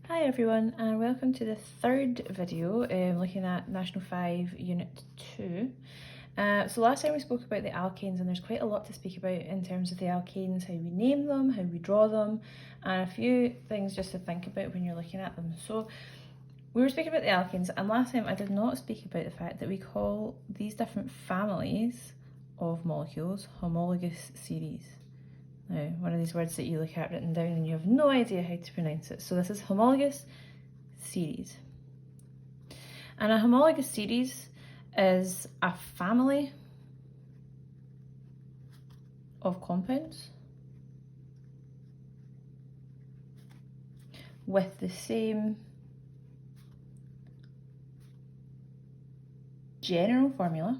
Hi everyone, and welcome to the third video looking at National 5 Unit 2. So last time we spoke about the alkanes, and there's quite a lot to speak about in terms of the alkanes, how we name them, how we draw them, and a few things just to think about when you're looking at them. So we were speaking about the alkanes, and last time I did not speak about the fact that we call these different families of molecules homologous series. Now, one of these words that you look at written down and you have no idea how to pronounce it. So this is homologous series. And a homologous series is a family of compounds with the same general formula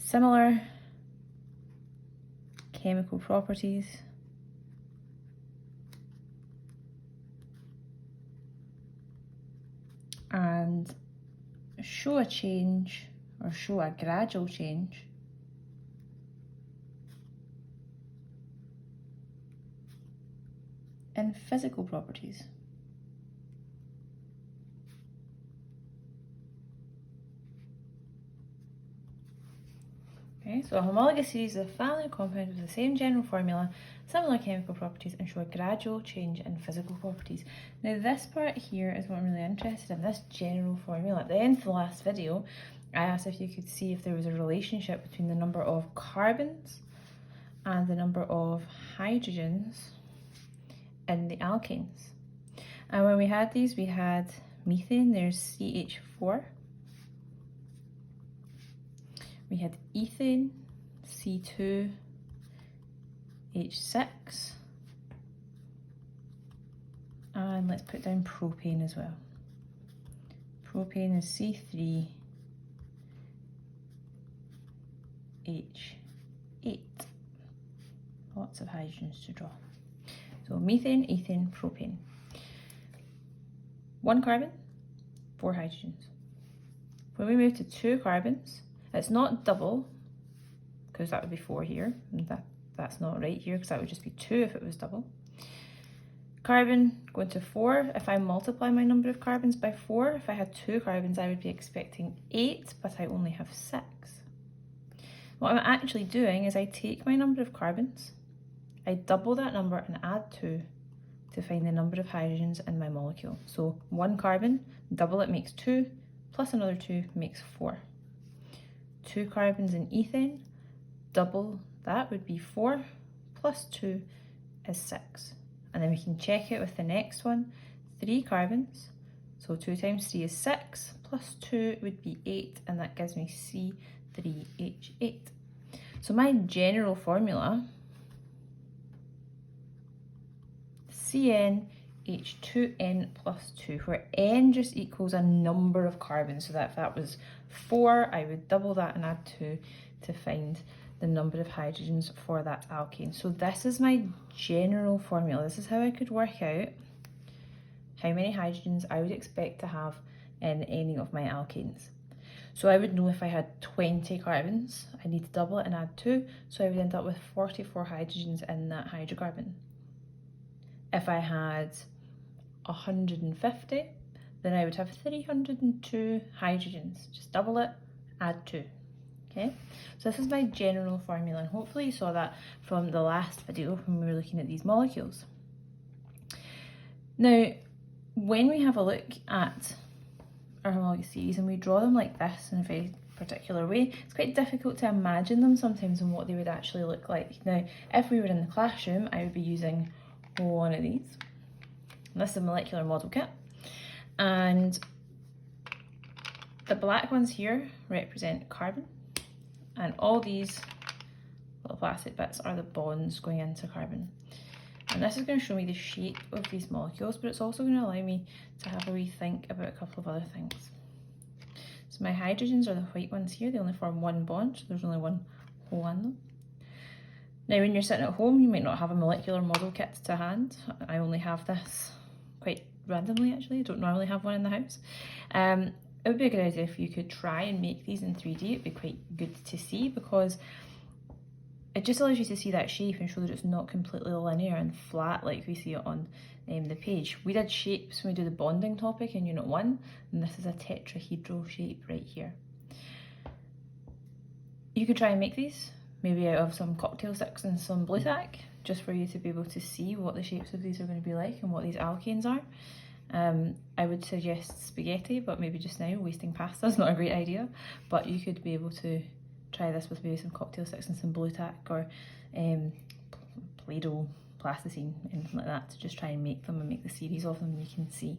similar chemical properties and show a change or show a gradual change in physical properties. Okay, so a homologous series is a family of compounds with the same general formula, similar chemical properties, and show a gradual change in physical properties. Now this part here is what I'm really interested in, this general formula. At the end of the last video, I asked if you could see if there was a relationship between the number of carbons and the number of hydrogens in the alkanes. And when we had these, we had methane, there's CH4. We had ethane, C2H6, and let's put down propane as well. Propane is C3H8. Lots of hydrogens to draw. So methane, ethane, propane. 1 carbon, 4 hydrogens. When we move to 2 carbons, it's not double, because that would be 4 here, and that's not right here, because that would just be 2 if it was double. Carbon going to 4, if I multiply my number of carbons by 4, if I had 2 carbons, I would be expecting 8, but I only have 6. What I'm actually doing is I take my number of carbons, I double that number and add 2 to find the number of hydrogens in my molecule. So 1 carbon, double it makes 2, plus another 2 makes 4. 2 carbons in ethane, double that would be 4, plus 2 is 6. And then we can check it with the next one, 3 carbons, so 2 times 3 is 6, plus 2 would be 8, and that gives me C3H8. So my general formula, CnH2n plus 2, where n just equals a number of carbons, so that if that was 4, I would double that and add 2 to find the number of hydrogens for that alkane. So this is my general formula. This is how I could work out how many hydrogens I would expect to have in any of my alkanes. So I would know if I had 20 carbons, I need to double it and add 2, so I would end up with 44 hydrogens in that hydrocarbon. If I had 150, then I would have 302 hydrogens. Just double it, add 2. Okay, so this is my general formula, and hopefully you saw that from the last video when we were looking at these molecules. Now, when we have a look at our homologous series and we draw them like this in a very particular way, it's quite difficult to imagine them sometimes and what they would actually look like. Now, if we were in the classroom, I would be using one of these. This is a molecular model kit, and the black ones here represent carbon, and all these little plastic bits are the bonds going into carbon. And this is going to show me the shape of these molecules, but it's also going to allow me to have a wee think about a couple of other things. So my hydrogens are the white ones here, they only form 1 bond, so there's only 1 hole in them. Now when you're sitting at home, you might not have a molecular model kit to hand. I only have this quite randomly actually, I don't normally have one in the house. It would be a good idea if you could try and make these in 3D. It'd be quite good to see, because it just allows you to see that shape and show that it's not completely linear and flat like we see it on the page. We did shapes when we do the bonding topic in Unit 1, and this is a tetrahedral shape right here. You could try and make these, maybe out of some cocktail sticks and some blue tack, just for you to be able to see what the shapes of these are going to be like and what these alkanes are. I would suggest spaghetti, but maybe just now wasting pasta is not a great idea, but you could be able to try this with maybe some cocktail sticks and some blue tack, or Play-Doh, plasticine, anything like that, to just try and make them and make the series of them you can see.